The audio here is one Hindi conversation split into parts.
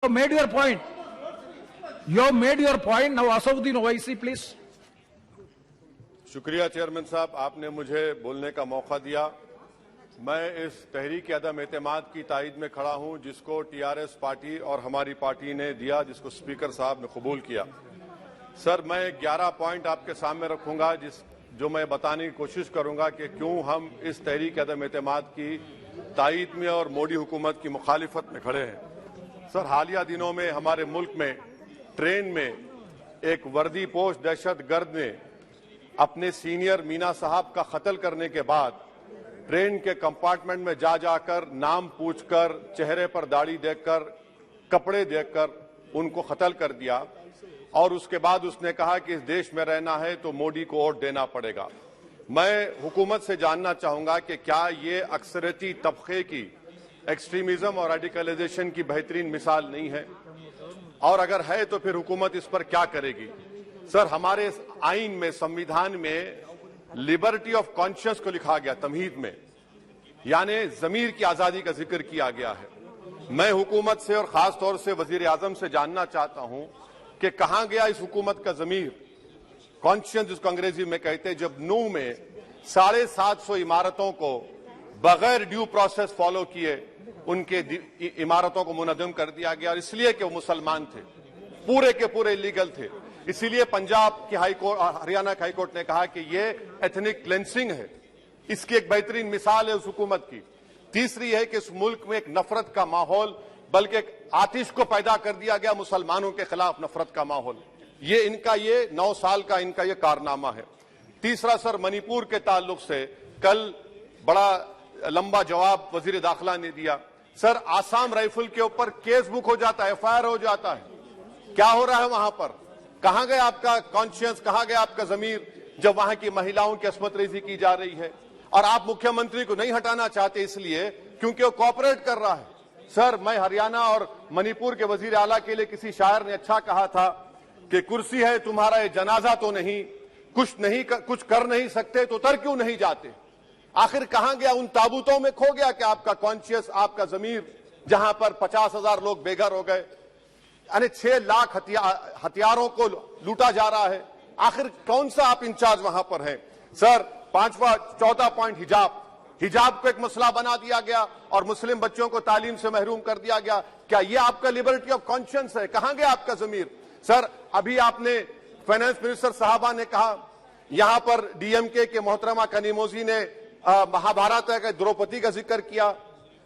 made your point. You have made your point. Now, Asauddin Owaisi, please. शुक्रिया चेयरमैन साहब, आपने मुझे बोलने का मौका दिया। मैं इस तहरीक अदम एतमाद की तायद में खड़ा हूं जिसको टीआरएस पार्टी और हमारी पार्टी ने दिया, जिसको स्पीकर साहब ने कबूल किया। सर, मैं 11 पॉइंट आपके सामने रखूंगा जो मैं बताने की कोशिश करूंगा कि क्यों हम इस तहरीक अदम एतमाद की तायद में और मोदी हुकूमत की मुखालिफत में खड़े हैं। सर, हालिया दिनों में हमारे मुल्क में ट्रेन में एक वर्दीपोश दहशतगर्द ने अपने सीनियर मीना साहब का कत्ल करने के बाद ट्रेन के कंपार्टमेंट में जाकर नाम पूछकर, चेहरे पर दाढ़ी देखकर, कपड़े देखकर उनको कत्ल कर दिया और उसके बाद उसने कहा कि इस देश में रहना है तो मोदी को वोट देना पड़ेगा। मैं हुकूमत से जानना चाहूंगा कि क्या ये अक्सरियती तबके की एक्सट्रीमिज्म और रेडिकलाइजेशन की बेहतरीन मिसाल नहीं है, और अगर है तो फिर हुकूमत इस पर क्या करेगी। सर, हमारे आइन में, संविधान में लिबर्टी ऑफ कॉन्शियस को लिखा गया, तमहीद में, यानी जमीर की आजादी का जिक्र किया गया है। मैं हुकूमत से और खास तौर से वजीर आजम से जानना चाहता हूं कि कहां गया इस हुकूमत का जमीर, कॉन्शियस जिसको अंग्रेजी में कहते हैं, जब नूह में 750 इमारतों को बगैर ड्यू प्रोसेस फॉलो किए उनके इमारतों को मुनज़्ज़म कर दिया गया, और इसलिए कि वो मुसलमान थे, पूरे के पूरे इलीगल थे। इसीलिए पंजाब की हाईकोर्ट, हरियाणा की हाईकोर्ट ने कहा कि ये एथनिक क्लेंसिंग है। इसकी एक बेहतरीन मिसाल है उस हुकूमत की। तीसरी है कि इस मुल्क में एक नफरत का माहौल, बल्कि एक आतिश को पैदा कर दिया गया, मुसलमानों के खिलाफ नफरत का माहौल। ये 9 साल का इनका ये कारनामा है। तीसरा सर, मणिपुर के ताल्लुक से कल बड़ा लंबा जवाब वजीर दाखिला ने दिया। सर, आसाम राइफल के ऊपर केस बुक हो जाता है, एफआईआर हो जाता है। क्या हो रहा है वहां पर? कहां गया आपका कॉन्शियस, कहां गया आपका जमीर, जब वहां की महिलाओं की अस्मत रेजी की जा रही है? और आप मुख्यमंत्री को नहीं हटाना चाहते इसलिए क्योंकि वो कोऑपरेट कर रहा है। सर, मैं हरियाणा और मणिपुर के वजीर आला के लिए, किसी शायर ने अच्छा कहा था कि कुर्सी है तुम्हारा ये जनाजा तो नहीं, कुछ कर नहीं सकते तो उतर क्यों नहीं जाते। आखिर कहां गया? उन ताबूतों में खो गया कि आपका कॉन्शियस, आपका जमीर, जहां पर 50,000 लोग बेघर हो गए, यानी 6 लाख हथियारों को लूटा जा रहा है। आखिर कौन सा आप इंचार्ज वहां पर हैं? सर, 4था पॉइंट, हिजाब को एक मसला बना दिया गया और मुस्लिम बच्चों को तालीम से महरूम कर दिया गया। क्या यह आपका लिबर्टी ऑफ कॉन्शियस है? कहां गया आपका जमीर? सर, अभी आपने फाइनेंस मिनिस्टर साहबा ने कहा, यहां पर डीएमके के मोहतरमा कनीमोजी ने महाभारत के द्रौपदी का जिक्र किया।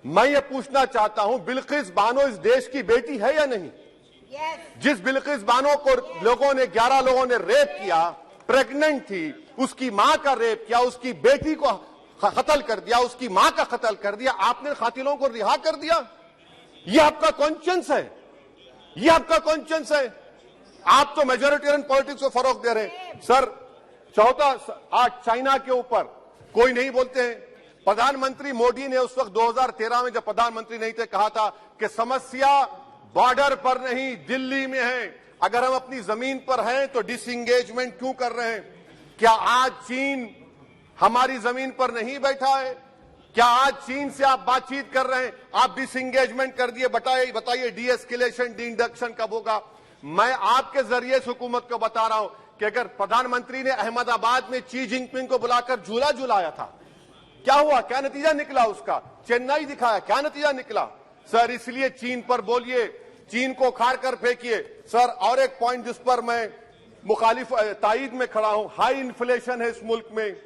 मैं ये पूछना चाहता हूं, बिल्किस बानो इस देश की बेटी है या नहीं? जिस बिल्किस बानो को 11 लोगों ने रेप किया, प्रेग्नेंट थी, उसकी मां का रेप किया, उसकी बेटी को कत्ल कर दिया, उसकी मां का कत्ल कर दिया, आपने कातिलों को रिहा कर दिया। ये आपका कॉन्शियस है? ये आपका कॉन्शियस है? आप तो मेजोरिटेरियन पॉलिटिक्स को फरोग दे रहे हैं। सर, चौथा, आज चाइना के ऊपर कोई नहीं बोलते हैं। प्रधानमंत्री मोदी ने उस वक्त 2013 में, जब प्रधानमंत्री नहीं थे, कहा था कि समस्या बॉर्डर पर नहीं, दिल्ली में है। अगर हम अपनी जमीन पर हैं तो डिसएंगेजमेंट क्यों कर रहे हैं? क्या आज चीन हमारी जमीन पर नहीं बैठा है? क्या आज चीन से आप बातचीत कर रहे हैं? आप डिसएंगेजमेंट कर दिए। बताइए डी एस्केलेशन, डी इंडक्शन कब होगा? मैं आपके जरिए से हुकूमत को बता रहा हूं कि अगर प्रधानमंत्री ने अहमदाबाद में शी जिनपिंग को बुलाकर झूला झुलाया था, क्या हुआ? क्या नतीजा निकला उसका? चेन्नई दिखाया, क्या नतीजा निकला? सर, इसलिए चीन पर बोलिए, चीन को उखाड़ कर फेंकिए। सर, और एक पॉइंट जिस पर मैं मुखालिफ तायद में खड़ा हूं, हाई इन्फ्लेशन है इस मुल्क में,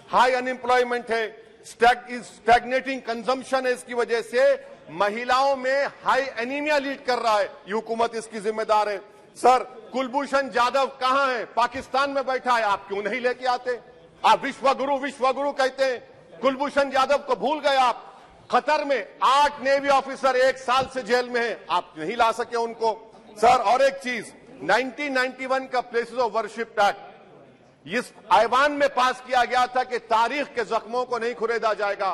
हाई अनएम्प्लॉयमेंट है, स्टैग्नेटिंग कंजम्पशन है। इसकी वजह से महिलाओं में हाई एनीमिया लीड कर रहा है। ये हुकूमत इसकी जिम्मेदार है। सर, कुलभूषण जाधव कहां है? पाकिस्तान में बैठा है, आप क्यों नहीं लेके आते? आप विश्वगुरु कहते हैं, कुलभूषण जाधव को भूल गए आप। कतर में 8 नेवी ऑफिसर 1 साल से जेल में हैं, आप नहीं ला सके उनको। सर, और एक चीज, 1991 का प्लेसेस ऑफ वर्शिप एक्ट इस ऐवान में पास किया गया था कि तारीख के जख्मों को नहीं खुरेदा जाएगा।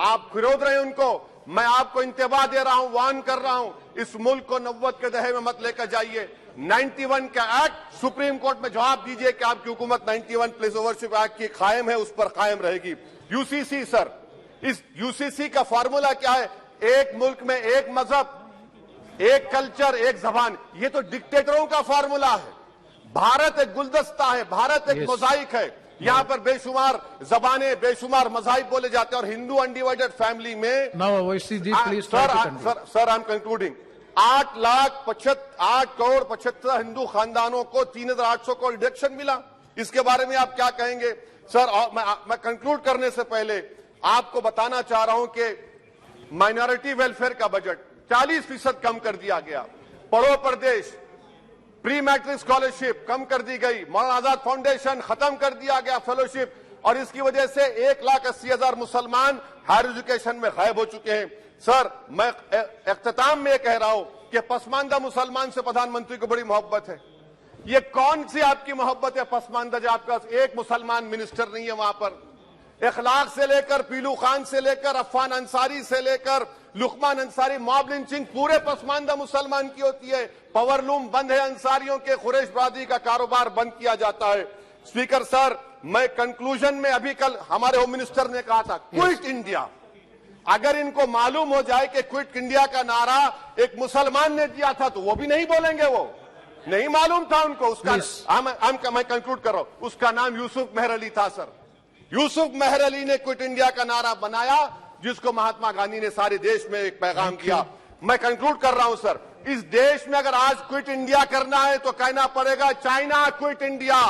आप खुरोद रहे हैं उनको। मैं आपको इंतबा दे रहा हूं, वार्न कर रहा हूं, इस मुल्क को 90 के दहे में मत लेकर जाइए। 91 का एक्ट, सुप्रीम कोर्ट में जवाब दीजिए कि आपकी हुकूमत 91 प्लेस ऑफ वर्शिप एक्ट की कायम है, उस पर कायम रहेगी। यूसीसी, सर, इस यूसीसी का फॉर्मूला क्या है? एक मुल्क में एक मजहब, एक कल्चर, एक जबान, ये तो डिक्टेटरों का फॉर्मूला है। भारत एक गुलदस्ता है, भारत एक मोजाइक है। यहाँ पर बेशुमार जबानें, बेशुमार मज़ाहिब बोले जाते हैं और हिंदू अनडिवाइडेड फैमिली में now Owaisi ji please sir I am concluding 8 crore 75 Hindu खानदानों को 3,800 करोड़ डिडक्शन मिला। इसके बारे में आप क्या कहेंगे सर? और मैं कंक्लूड करने से पहले आपको बताना चाह रहा हूं कि माइनॉरिटी वेलफेयर का बजट 40% कम कर दिया गया। पढ़ो प्रदेश, प्री मैट्रिक स्कॉलरशिप कम कर दी गई, मौलाना आजाद फाउंडेशन खत्म कर दिया गया फेलोशिप, और इसकी वजह से 1,80,000 मुसलमान हायर एजुकेशन में गायब हो चुके हैं। सर मैं इख्तिताम में कह रहा हूं कि पसमानदा मुसलमान से प्रधानमंत्री को बड़ी मोहब्बत है। ये कौन सी आपकी मोहब्बत है पसमानदा, जो आपका एक मुसलमान मिनिस्टर नहीं है वहां पर? इखलाक से लेकर पीलू खान से लेकर अफान अंसारी से लेकर लुकमान अंसारी, मॉब लिंचिंग पूरे पसमानदा मुसलमान की होती है। पावरलूम बंद है, अंसारियों के खुरेश बरादरी का कारोबार बंद किया जाता है। स्पीकर सर, मैं कंक्लूजन में अभी कल हमारे होम मिनिस्टर ने कहा था क्विट इंडिया। अगर इनको मालूम हो जाए कि क्विट इंडिया का नारा एक मुसलमान ने दिया था तो वो भी नहीं बोलेंगे, वो नहीं मालूम था उनको। उसका मैं कंक्लूड कर रहा हूं, उसका नाम यूसुफ मेहर अली था सर। यूसुफ मेहर अली ने क्विट इंडिया का नारा बनाया, जिसको महात्मा गांधी ने सारे देश में एक पैगाम किया। मैं कंक्लूड कर रहा हूं सर, इस देश में अगर आज क्विट इंडिया करना है तो कहना पड़ेगा चाइना क्विट इंडिया।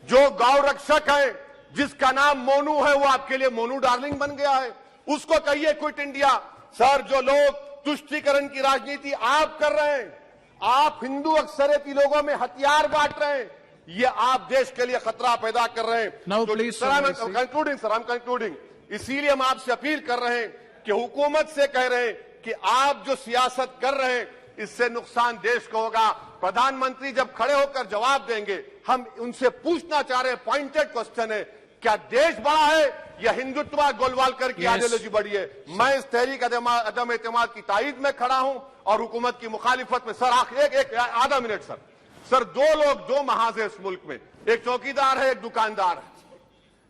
जो गौ रक्षक है जिसका नाम मोनू है, वो आपके लिए मोनू डार्लिंग बन गया है, उसको कहिए क्विट इंडिया। सर जो लोग तुष्टीकरण की राजनीति आप कर रहे हैं, आप हिंदू अक्सरियती लोगों में हथियार बांट रहे हैं, ये आप देश के लिए खतरा पैदा कर रहे हैं। Sir I am concluding. इसीलिए हम आपसे अपील कर रहे हैं कि हुकूमत से कह रहे हैं कि आप जो सियासत कर रहे हैं इससे नुकसान देश को होगा। प्रधानमंत्री जब खड़े होकर जवाब देंगे, हम उनसे पूछना चाह रहे हैं, पॉइंटेड क्वेश्चन है, क्या देश बड़ा है या हिंदुत्व गोलवालकर की आइडियोलॉजी बड़ी है? मैं इस तहरीक अदम एतमाद की तायद में खड़ा हूं और हुकूमत की मुखालिफत में। सर एक आधा मिनट सर, दो लोग, दो महाज है इस मुल्क में, एक चौकीदार है, एक दुकानदार है।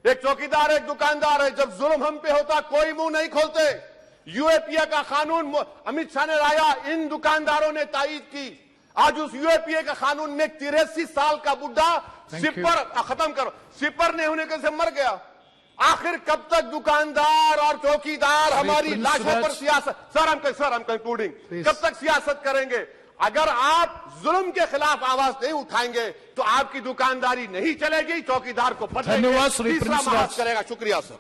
एक चौकीदार है, एक दुकानदार है। जब जुल्म हम पे होता कोई मुंह नहीं खोलते। यूएपीए का कानून अमित शाह ने लाया, इन दुकानदारों ने तायद की। आज उस यूएपीए का कानून में 83 साल का बुढ़ा सिपर खत्म करो, सिपर नहीं होने से मर गया। आखिर कब तक दुकानदार और चौकीदार हमारी लाशों पर सियासत? सर हम कंक्लूडिंग, कब तक सियासत करेंगे? अगर आप जुल्म के खिलाफ आवाज नहीं उठाएंगे तो आपकी दुकानदारी नहीं चलेगी, चौकीदार को बदलेंगे, तीसरा महाज करेगा। शुक्रिया सर।